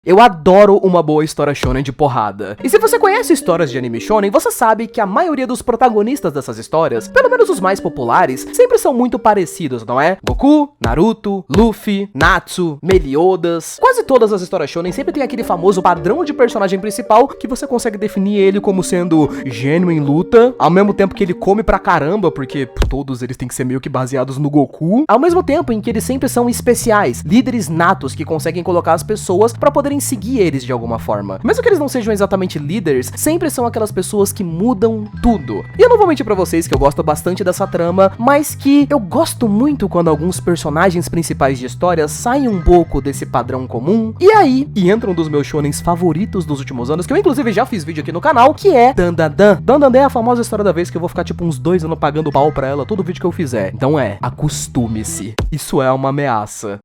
Eu adoro uma boa história shonen de porrada. E se você conhece histórias de anime shonen, você sabe que a maioria dos protagonistas dessas histórias, pelo menos os mais populares, sempre são muito parecidos, não é? Goku, Naruto, Luffy, Natsu, Meliodas. Quase todas as histórias shonen sempre tem aquele famoso padrão de personagem principal que você consegue definir ele como sendo gênio em luta, ao mesmo tempo que ele come pra caramba, porque todos eles têm que ser meio que baseados no Goku, ao mesmo tempo em que eles sempre são especiais, líderes natos que conseguem colocar as pessoas pra poderem seguir eles de alguma forma. Mesmo que eles não sejam exatamente líderes, sempre são aquelas pessoas que mudam tudo. E eu não vou mentir pra vocês que eu gosto bastante dessa trama, mas que eu gosto muito quando alguns personagens principais de histórias saem um pouco desse padrão comum, e aí entra um dos meus shonens favoritos dos últimos anos, que eu inclusive já fiz vídeo aqui no canal, que é Dandadan. Dandadan é a famosa história da vez que eu vou ficar tipo uns 2 anos pagando pau pra ela todo vídeo que eu fizer. Então acostume-se. Isso é uma ameaça.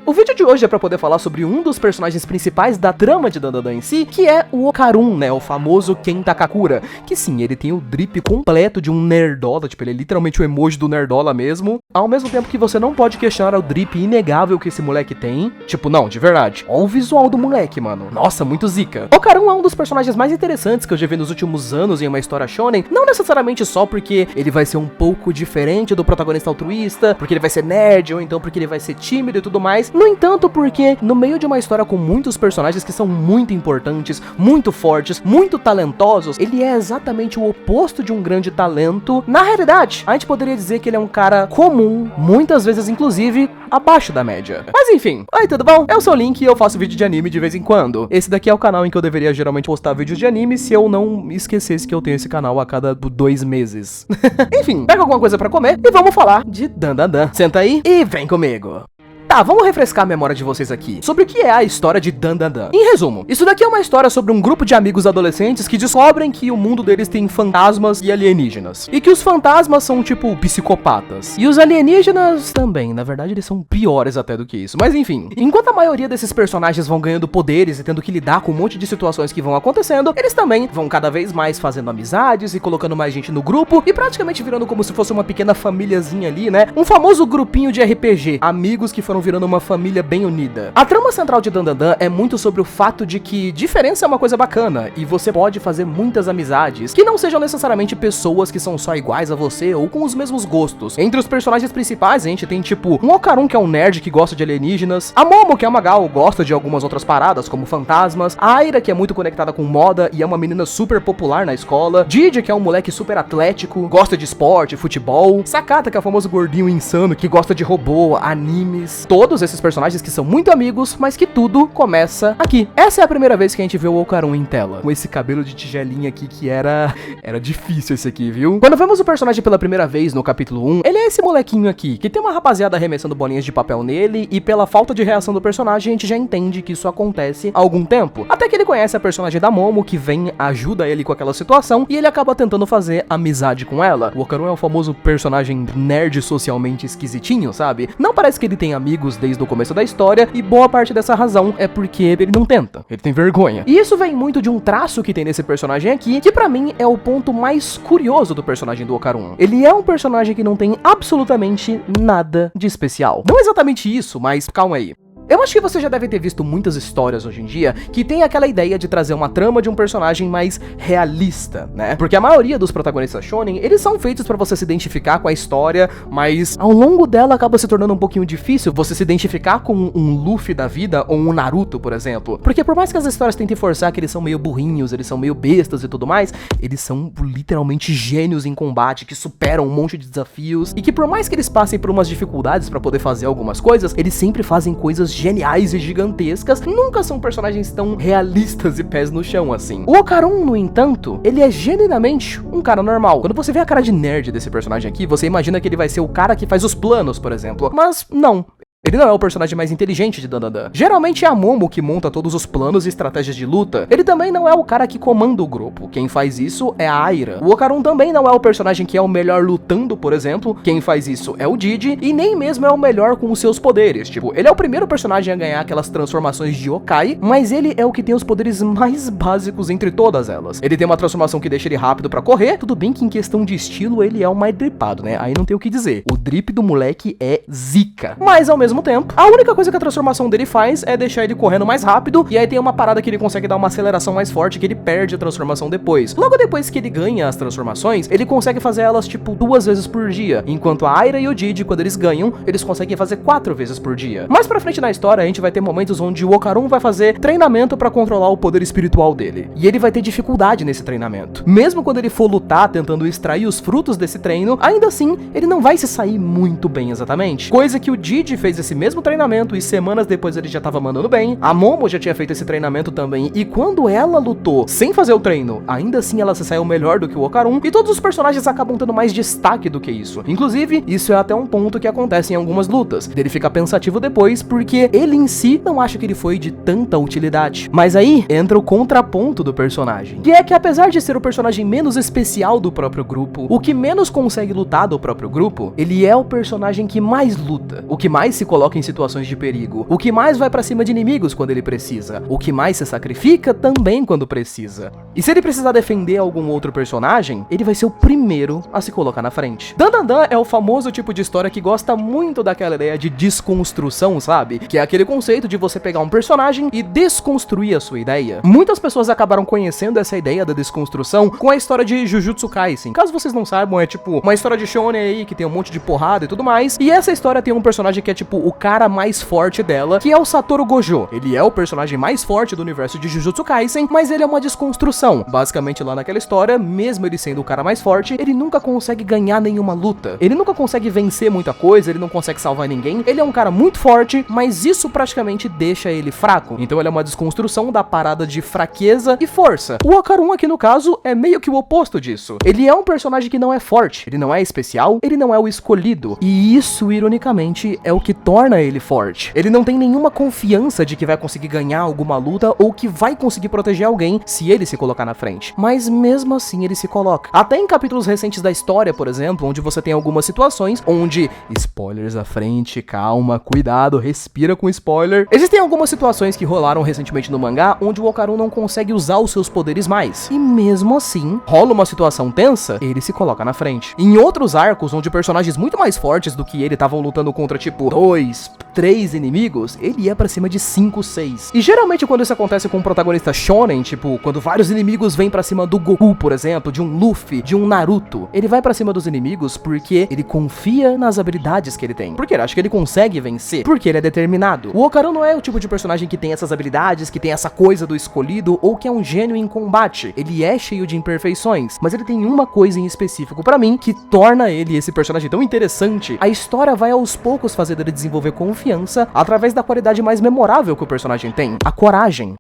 O vídeo de hoje é pra poder falar sobre um dos personagens principais da trama de Dandadan em si, que é o Okarun, né, o famoso Ken Takakura, que sim, ele tem o drip completo de um nerdola, tipo, ele é literalmente o emoji do nerdola mesmo, ao mesmo tempo que você não pode questionar o drip inegável que esse moleque tem, tipo, não, de verdade, olha o visual do moleque, mano, nossa, muito zica. Okarun é um dos personagens mais interessantes que eu já vi nos últimos anos em uma história shonen, não necessariamente só porque ele vai ser um pouco diferente do protagonista altruísta, porque ele vai ser nerd, ou então porque ele vai ser tímido e tudo mais. No entanto, porque no meio de uma história com muitos personagens que são muito importantes, muito fortes, muito talentosos, ele é exatamente o oposto de um grande talento. Na realidade, a gente poderia dizer que ele é um cara comum, muitas vezes inclusive abaixo da média. Mas enfim, oi, tudo bom? Eu sou o Link e eu faço vídeo de anime de vez em quando. Esse daqui é o canal em que eu deveria geralmente postar vídeos de anime se eu não esquecesse que eu tenho esse canal a cada 2 meses. Enfim, pega alguma coisa pra comer e vamos falar de Dandadan. Senta aí e vem comigo. Tá, vamos refrescar a memória de vocês aqui sobre o que é a história de Dandadan. Em resumo, isso daqui é uma história sobre um grupo de amigos adolescentes que descobrem que o mundo deles tem fantasmas e alienígenas. E que os fantasmas são, tipo, psicopatas. E os alienígenas também, na verdade eles são piores até do que isso. Mas enfim, enquanto a maioria desses personagens vão ganhando poderes e tendo que lidar com um monte de situações que vão acontecendo, eles também vão cada vez mais fazendo amizades e colocando mais gente no grupo e praticamente virando como se fosse uma pequena famíliazinha ali, né? Um famoso grupinho de RPG, amigos que foram virando uma família bem unida. A trama central de Dandadan é muito sobre o fato de que diferença é uma coisa bacana e você pode fazer muitas amizades que não sejam necessariamente pessoas que são só iguais a você ou com os mesmos gostos. Entre os personagens principais, a gente tem tipo um Okarun, que é um nerd que gosta de alienígenas, a Momo, que é uma gal, gosta de algumas outras paradas como fantasmas, a Aira, que é muito conectada com moda e é uma menina super popular na escola, Didi, que é um moleque super atlético, gosta de esporte, futebol, Sakata, que é o famoso gordinho insano que gosta de robô, animes. Todos esses personagens que são muito amigos, mas que tudo começa aqui. Essa é a primeira vez que a gente vê o Okarun em tela, com esse cabelo de tigelinha aqui que era difícil esse aqui, viu? Quando vemos o personagem pela primeira vez no capítulo 1, ele é esse molequinho aqui, que tem uma rapaziada arremessando bolinhas de papel nele, e pela falta de reação do personagem, a gente já entende que isso acontece há algum tempo. Até que ele conhece a personagem da Momo, que vem, ajuda ele com aquela situação, e ele acaba tentando fazer amizade com ela. O Okarun é o famoso personagem nerd socialmente esquisitinho, sabe? Não parece que ele tem amigos desde o começo da história, e boa parte dessa razão é porque ele não tenta, ele tem vergonha. E isso vem muito de um traço que tem nesse personagem aqui, que pra mim é o ponto mais curioso do personagem do Okarun. Ele é um personagem que não tem absolutamente nada de especial. Não exatamente isso, mas calma aí. Eu acho que você já deve ter visto muitas histórias hoje em dia que tem aquela ideia de trazer uma trama de um personagem mais realista, né? Porque a maioria dos protagonistas shonen, eles são feitos pra você se identificar com a história, mas ao longo dela acaba se tornando um pouquinho difícil você se identificar com um Luffy da vida ou um Naruto, por exemplo. Porque por mais que as histórias tentem forçar que eles são meio burrinhos, eles são meio bestas e tudo mais, eles são literalmente gênios em combate, que superam um monte de desafios, e que por mais que eles passem por umas dificuldades pra poder fazer algumas coisas, eles sempre fazem coisas geniais e gigantescas, nunca são personagens tão realistas e pés no chão assim. O Okarun, no entanto, ele é genuinamente um cara normal. Quando você vê a cara de nerd desse personagem aqui, você imagina que ele vai ser o cara que faz os planos, por exemplo, mas não. Ele não é o personagem mais inteligente de Dandadan. Geralmente é a Momo que monta todos os planos e estratégias de luta. Ele também não é o cara que comanda o grupo. Quem faz isso é a Aira. O Okarun também não é o personagem que é o melhor lutando, por exemplo. Quem faz isso é o Didi. E nem mesmo é o melhor com os seus poderes. Tipo, ele é o primeiro personagem a ganhar aquelas transformações de yokai, mas ele é o que tem os poderes mais básicos entre todas elas. Ele tem uma transformação que deixa ele rápido pra correr. Tudo bem que em questão de estilo ele é o mais dripado, né? Aí não tem o que dizer. O drip do moleque é zica. Mas ao mesmo mesmo tempo. A única coisa que a transformação dele faz é deixar ele correndo mais rápido, e aí tem uma parada que ele consegue dar uma aceleração mais forte, que ele perde a transformação depois. Logo depois que ele ganha as transformações, ele consegue fazer elas tipo 2 vezes por dia, enquanto a Aira e o Didi, quando eles ganham, eles conseguem fazer 4 vezes por dia. Mais pra frente na história, a gente vai ter momentos onde o Okarun vai fazer treinamento pra controlar o poder espiritual dele, e ele vai ter dificuldade nesse treinamento. Mesmo quando ele for lutar tentando extrair os frutos desse treino, ainda assim, ele não vai se sair muito bem exatamente. Coisa que o Didi fez esse mesmo treinamento e semanas depois ele já tava mandando bem. A Momo já tinha feito esse treinamento também, e quando ela lutou sem fazer o treino, ainda assim ela se saiu melhor do que o Okarun, e todos os personagens acabam tendo mais destaque do que isso. Inclusive, isso é até um ponto que acontece em algumas lutas. Ele fica pensativo depois, porque ele em si não acha que ele foi de tanta utilidade. Mas aí entra o contraponto do personagem, que é que apesar de ser o personagem menos especial do próprio grupo, o que menos consegue lutar do próprio grupo, ele é o personagem que mais luta, o que mais se coloca em situações de perigo, o que mais vai pra cima de inimigos quando ele precisa, o que mais se sacrifica também quando precisa. E se ele precisar defender algum outro personagem, ele vai ser o primeiro a se colocar na frente. Dandadan é o famoso tipo de história que gosta muito daquela ideia de desconstrução, sabe? Que é aquele conceito de você pegar um personagem e desconstruir a sua ideia. Muitas pessoas acabaram conhecendo essa ideia da desconstrução com a história de Jujutsu Kaisen. Caso vocês não saibam, é tipo uma história de shonen aí que tem um monte de porrada e tudo mais. E essa história tem um personagem que é tipo o cara mais forte dela, que é o Satoru Gojo. Ele é o personagem mais forte do universo de Jujutsu Kaisen, mas ele é uma desconstrução. Basicamente lá naquela história, mesmo ele sendo o cara mais forte, ele nunca consegue ganhar nenhuma luta. Ele nunca consegue vencer muita coisa, ele não consegue salvar ninguém. Ele é um cara muito forte, mas isso praticamente deixa ele fraco. Então ele é uma desconstrução da parada de fraqueza e força. O Okarun aqui no caso é meio que o oposto disso. Ele é um personagem que não é forte, ele não é especial, ele não é o escolhido. E isso, ironicamente, é o que torna ele forte. Ele não tem nenhuma confiança de que vai conseguir ganhar alguma luta ou que vai conseguir proteger alguém se ele se colocar na frente. Mas mesmo assim ele se coloca. Até em capítulos recentes da história, por exemplo, onde você tem algumas situações onde... Spoilers à frente, calma, cuidado, respira com spoiler. Existem algumas situações que rolaram recentemente no mangá onde o Okarun não consegue usar os seus poderes mais. E mesmo assim, rola uma situação tensa, ele se coloca na frente. Em outros arcos, onde personagens muito mais fortes do que ele estavam lutando contra, tipo, 2, 3 inimigos, ele ia pra cima de 5, 6. E geralmente quando isso acontece com um protagonista shonen, tipo, quando vários inimigos vêm pra cima do Goku, por exemplo, de um Luffy, de um Naruto, ele vai pra cima dos inimigos porque ele confia nas habilidades que ele tem. Porque ele acha que ele consegue vencer. Porque ele é determinado. O Okarun não é o tipo de personagem que tem essas habilidades, que tem essa coisa do escolhido, ou que é um gênio em combate. Ele é cheio de imperfeições, mas ele tem uma coisa em específico pra mim que torna ele esse personagem tão interessante. A história vai aos poucos fazer ele desenvolver confiança através da qualidade mais memorável que o personagem tem, a coragem.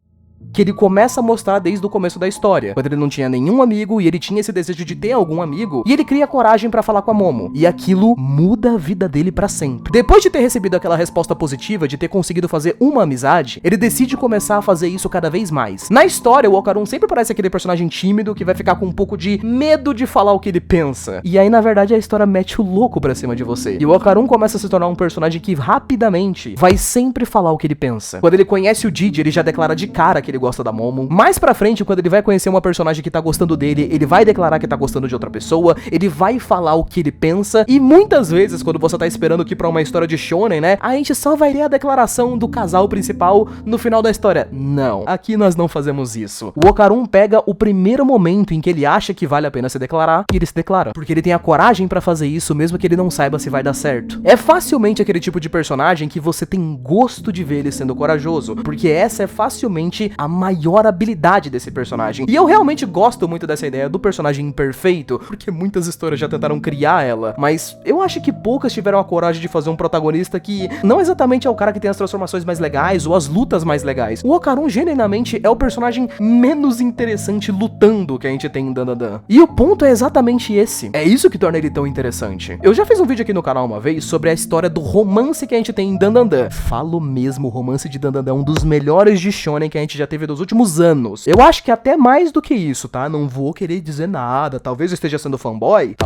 Que ele começa a mostrar desde o começo da história, quando ele não tinha nenhum amigo e ele tinha esse desejo de ter algum amigo, e ele cria coragem pra falar com a Momo, e aquilo muda a vida dele pra sempre. Depois de ter recebido aquela resposta positiva, de ter conseguido fazer uma amizade, ele decide começar a fazer isso cada vez mais. Na história, o Okarun sempre parece aquele personagem tímido que vai ficar com um pouco de medo de falar o que ele pensa, e aí na verdade a história mete o louco pra cima de você, e o Okarun começa a se tornar um personagem que rapidamente vai sempre falar o que ele pensa. Quando ele conhece o Didi, ele já declara de cara que ele gosta da Momo. Mais pra frente, quando ele vai conhecer uma personagem que tá gostando dele, ele vai declarar que tá gostando de outra pessoa, ele vai falar o que ele pensa, e muitas vezes, quando você tá esperando que pra uma história de shonen, né, a gente só vai ler a declaração do casal principal no final da história. Não, aqui nós não fazemos isso. O Okarun pega o primeiro momento em que ele acha que vale a pena se declarar, e ele se declara, porque ele tem a coragem pra fazer isso, mesmo que ele não saiba se vai dar certo. É facilmente aquele tipo de personagem que você tem gosto de ver ele sendo corajoso, porque essa é facilmente a maior habilidade desse personagem. E eu realmente gosto muito dessa ideia do personagem imperfeito, porque muitas histórias já tentaram criar ela, mas eu acho que poucas tiveram a coragem de fazer um protagonista que não exatamente é o cara que tem as transformações mais legais ou as lutas mais legais. O Okarun genuinamente é o personagem menos interessante lutando que a gente tem em Dandadan. E o ponto é exatamente esse. É isso que torna ele tão interessante. Eu já fiz um vídeo aqui no canal uma vez sobre a história do romance que a gente tem em Dandadan. Falo mesmo, o romance de Dandadan é um dos melhores de shonen que a gente já teve teve dos últimos anos. Eu acho que até mais do que isso, tá? Não vou querer dizer nada. Talvez eu esteja sendo fanboy.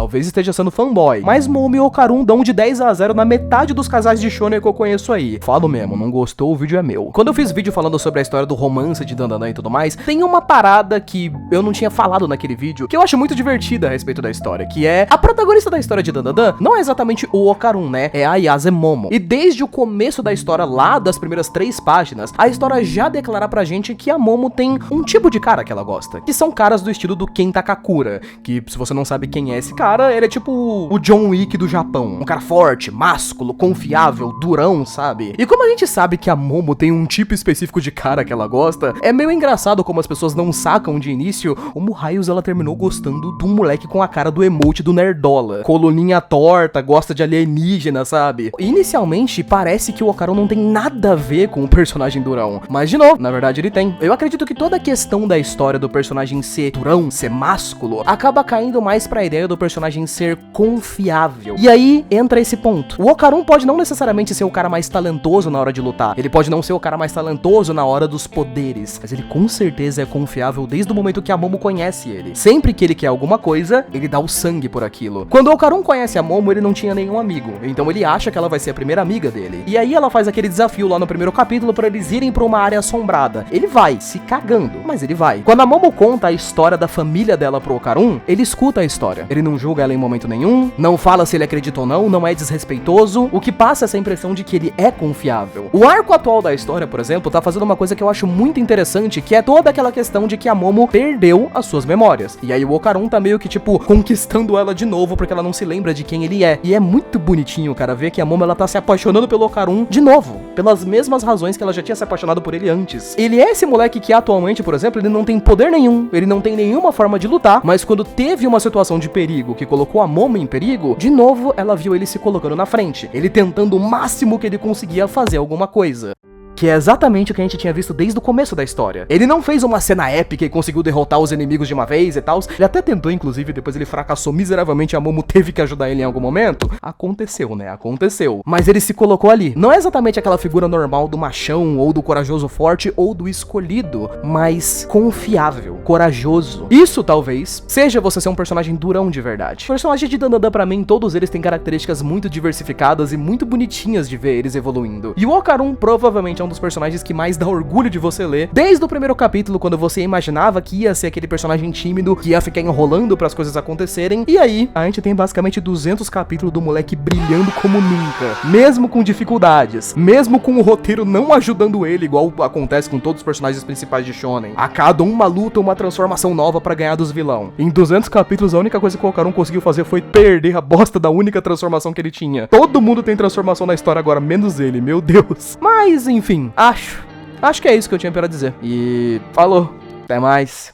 Mas Momo e Okarun dão de 10-0 na metade dos casais de shonen que eu conheço aí. Falo mesmo, não gostou, o vídeo é meu. Quando eu fiz vídeo falando sobre a história do romance de Dandadan e tudo mais, tem uma parada que eu não tinha falado naquele vídeo, que eu acho muito divertida a respeito da história, que é a protagonista da história de Dandadan não é exatamente o Okarun, né? É a Ayase Momo. E desde o começo da história, lá das primeiras 3 páginas, a história já declara pra gente que a Momo tem um tipo de cara que ela gosta, que são caras do estilo do Ken Takakura, que se você não sabe quem é esse cara, ele é tipo o John Wick do Japão. Um cara forte, másculo, confiável, durão, sabe? E como a gente sabe que a Momo tem um tipo específico de cara que ela gosta, é meio engraçado como as pessoas não sacam de início como raios ela terminou gostando de um moleque com a cara do emote do Nerdola. Coluninha torta, gosta de alienígena, sabe? Inicialmente, parece que o Okarun não tem nada a ver com o personagem durão. Mas, de novo, na verdade ele tem. Eu acredito que toda a questão da história do personagem ser durão, ser másculo, acaba caindo mais pra ideia do personagem ser confiável. E aí, entra esse ponto. O Okarun pode não necessariamente ser o cara mais talentoso na hora de lutar. Ele pode não ser o cara mais talentoso na hora dos poderes. Mas ele com certeza é confiável desde o momento que a Momo conhece ele. Sempre que ele quer alguma coisa, ele dá o sangue por aquilo. Quando o Okarun conhece a Momo, ele não tinha nenhum amigo. Então ele acha que ela vai ser a primeira amiga dele. E aí ela faz aquele desafio lá no primeiro capítulo pra eles irem pra uma área assombrada. Ele vai, se cagando, mas ele vai. Quando a Momo conta a história da família dela pro Okarun, ele escuta a história. Ele não julga ela em momento nenhum, não fala se ele acredita ou não é desrespeitoso, o que passa essa impressão de que ele é confiável. O arco atual da história, por exemplo, tá fazendo uma coisa que eu acho muito interessante, que é toda aquela questão de que a Momo perdeu as suas memórias. E aí o Okarun tá meio que, tipo, conquistando ela de novo, porque ela não se lembra de quem ele é. E é muito bonitinho, cara, ver que a Momo, ela tá se apaixonando pelo Okarun de novo, pelas mesmas razões que ela já tinha se apaixonado por ele antes. Ele é esse moleque que atualmente, por exemplo, ele não tem poder nenhum, ele não tem nenhuma forma de lutar, mas quando teve uma situação de perigo que colocou a Momo em perigo, de novo ela viu ele se colocando na frente, ele tentando o máximo que ele conseguia fazer alguma coisa. Que é exatamente o que a gente tinha visto desde o começo da história. Ele não fez uma cena épica e conseguiu derrotar os inimigos de uma vez e tal. Ele até tentou, inclusive, depois ele fracassou miseravelmente, a Momo teve que ajudar ele em algum momento. Aconteceu, né? Aconteceu. Mas ele se colocou ali. Não é exatamente aquela figura normal do machão, ou do corajoso forte, ou do escolhido, mas confiável, corajoso. Isso, talvez, seja você ser um personagem durão de verdade. Personagens de Dandadan, pra mim, todos eles têm características muito diversificadas e muito bonitinhas de ver eles evoluindo. E o Okarun provavelmente é um dos personagens que mais dá orgulho de você ler. Desde o primeiro capítulo, quando você imaginava que ia ser aquele personagem tímido, que ia ficar enrolando para as coisas acontecerem. E aí, a gente tem basicamente 200 capítulos do moleque brilhando como nunca. Mesmo com dificuldades. Mesmo com o roteiro não ajudando ele, igual acontece com todos os personagens principais de Shonen. A cada uma luta, uma transformação nova para ganhar dos vilão. Em 200 capítulos, a única coisa que o Okarun conseguiu fazer foi perder a bosta da única transformação que ele tinha. Todo mundo tem transformação na história agora, menos ele, meu Deus. Mas, enfim, acho que é isso que eu tinha pra dizer. E falou, até mais.